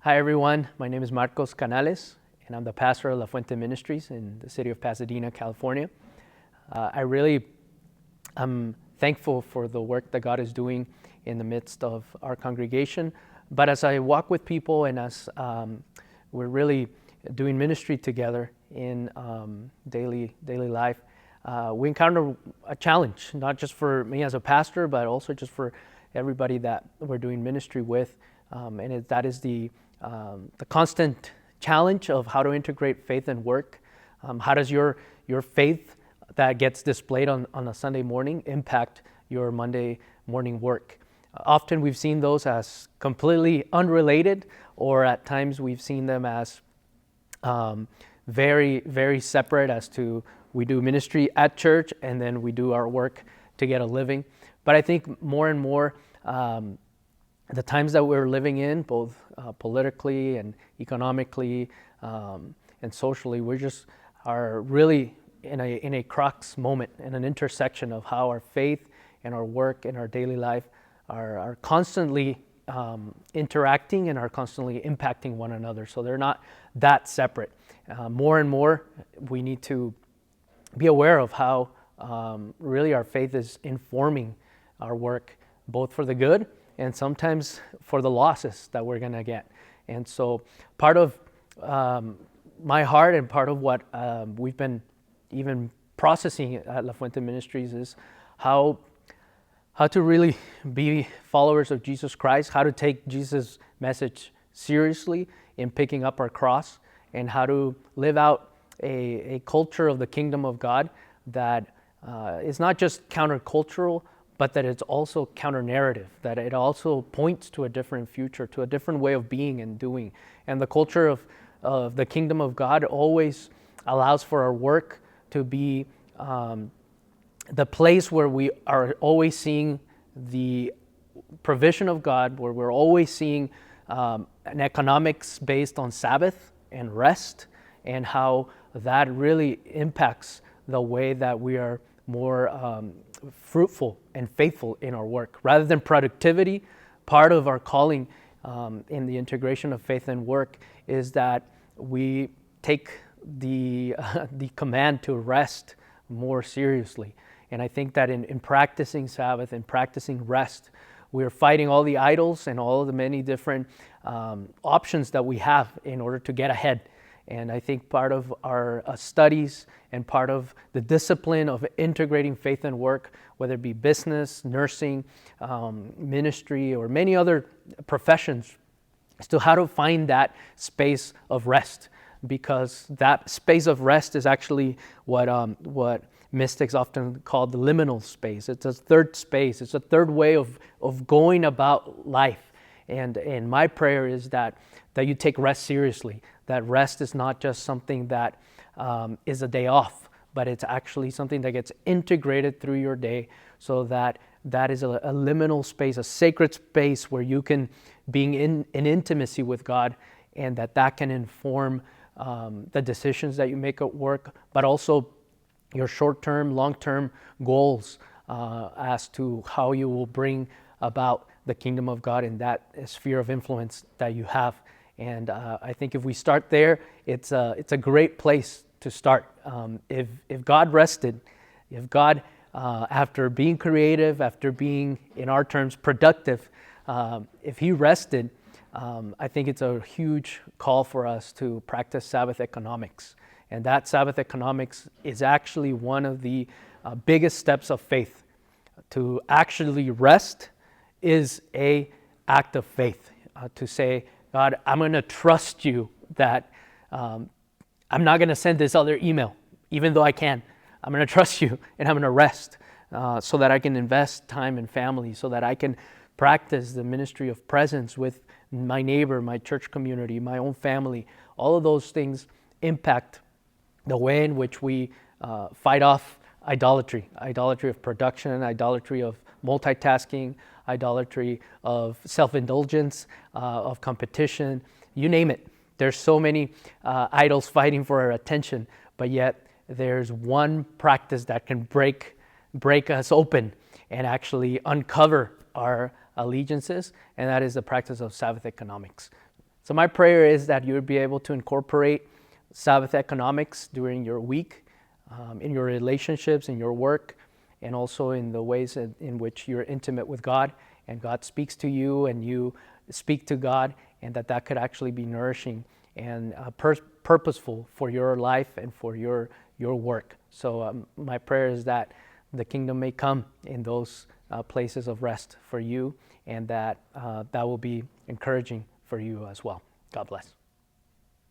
Hi everyone, my name is Marcos Canales and I'm the pastor of La Fuente Ministries in the city of Pasadena, California. I'm thankful for the work that God is doing in the midst of our congregation. But as I walk with people and as we're really doing ministry together in daily life, we encounter a challenge, not just for me as a pastor, but also just for everybody that we're doing ministry with. That is the constant challenge of how to integrate faith and work. How does your faith that gets displayed on a Sunday morning impact your Monday morning work? Often we've seen those as completely unrelated, or at times we've seen them as very, very separate, as to we do ministry at church and then we do our work to get a living. But I think more and more, the times that we're living in, both politically and economically and socially, we just are really in a crux moment, in an intersection of how our faith and our work and our daily life are constantly interacting and are constantly impacting one another. So they're not that separate. More and more, we need to be aware of how really our faith is informing our work, both for the good and sometimes for the losses that we're going to get. And so part of my heart and part of what we've been even processing at La Fuente Ministries is how to really be followers of Jesus Christ, how to take Jesus' message seriously in picking up our cross, and how to live out a culture of the kingdom of God that is not just countercultural, but that it's counter counter-narrative, that it also points to a different future, to a different way of being and doing. And the culture of the kingdom of God always allows for our work to be the place where we are always seeing the provision of God, where we're always seeing an economics based on Sabbath and rest, and how that really impacts the way that we are more fruitful and faithful in our work. Rather than productivity, part of our calling in the integration of faith and work is that we take the command to rest more seriously. And I think that in practicing Sabbath and practicing rest, we're fighting all the idols and all of the many different options that we have in order to get ahead. And I think part of our studies and part of the discipline of integrating faith and work, whether it be business, nursing, ministry, or many other professions, is to how to find that space of rest. Because that space of rest is actually what mystics often call the liminal space. It's a third space. It's a third way of going about life. And my prayer is that you take rest seriously. That rest is not just something that is a day off, but it's actually something that gets integrated through your day, so that is a liminal space, a sacred space where you can be in intimacy with God, and that can inform the decisions that you make at work, but also your short-term, long-term goals as to how you will bring about the kingdom of God in that sphere of influence that you have. And I think if we start there, it's a great place to start. If God rested, if God, after being creative, after being, in our terms, productive, if He rested, I think it's a huge call for us to practice Sabbath economics. And that Sabbath economics is actually one of the biggest steps of faith. To actually rest is an act of faith. To say, God, I'm going to trust you that I'm not going to send this other email, even though I can. I'm going to trust you, and I'm going to rest so that I can invest time in family, so that I can practice the ministry of presence with my neighbor, my church community, my own family. All of those things impact the way in which we fight off idolatry of production, idolatry of multitasking, idolatry of self-indulgence, of competition, you name it. There's so many idols fighting for our attention, but yet there's one practice that can break us open and actually uncover our allegiances, and that is the practice of Sabbath economics. So my prayer is that you would be able to incorporate Sabbath economics during your week, in your relationships, in your work, and also in the ways in which you're intimate with God, and God speaks to you and you speak to God, and that could actually be nourishing and purposeful for your life and for your work. So my prayer is that the kingdom may come in those places of rest for you, and that will be encouraging for you as well. God bless.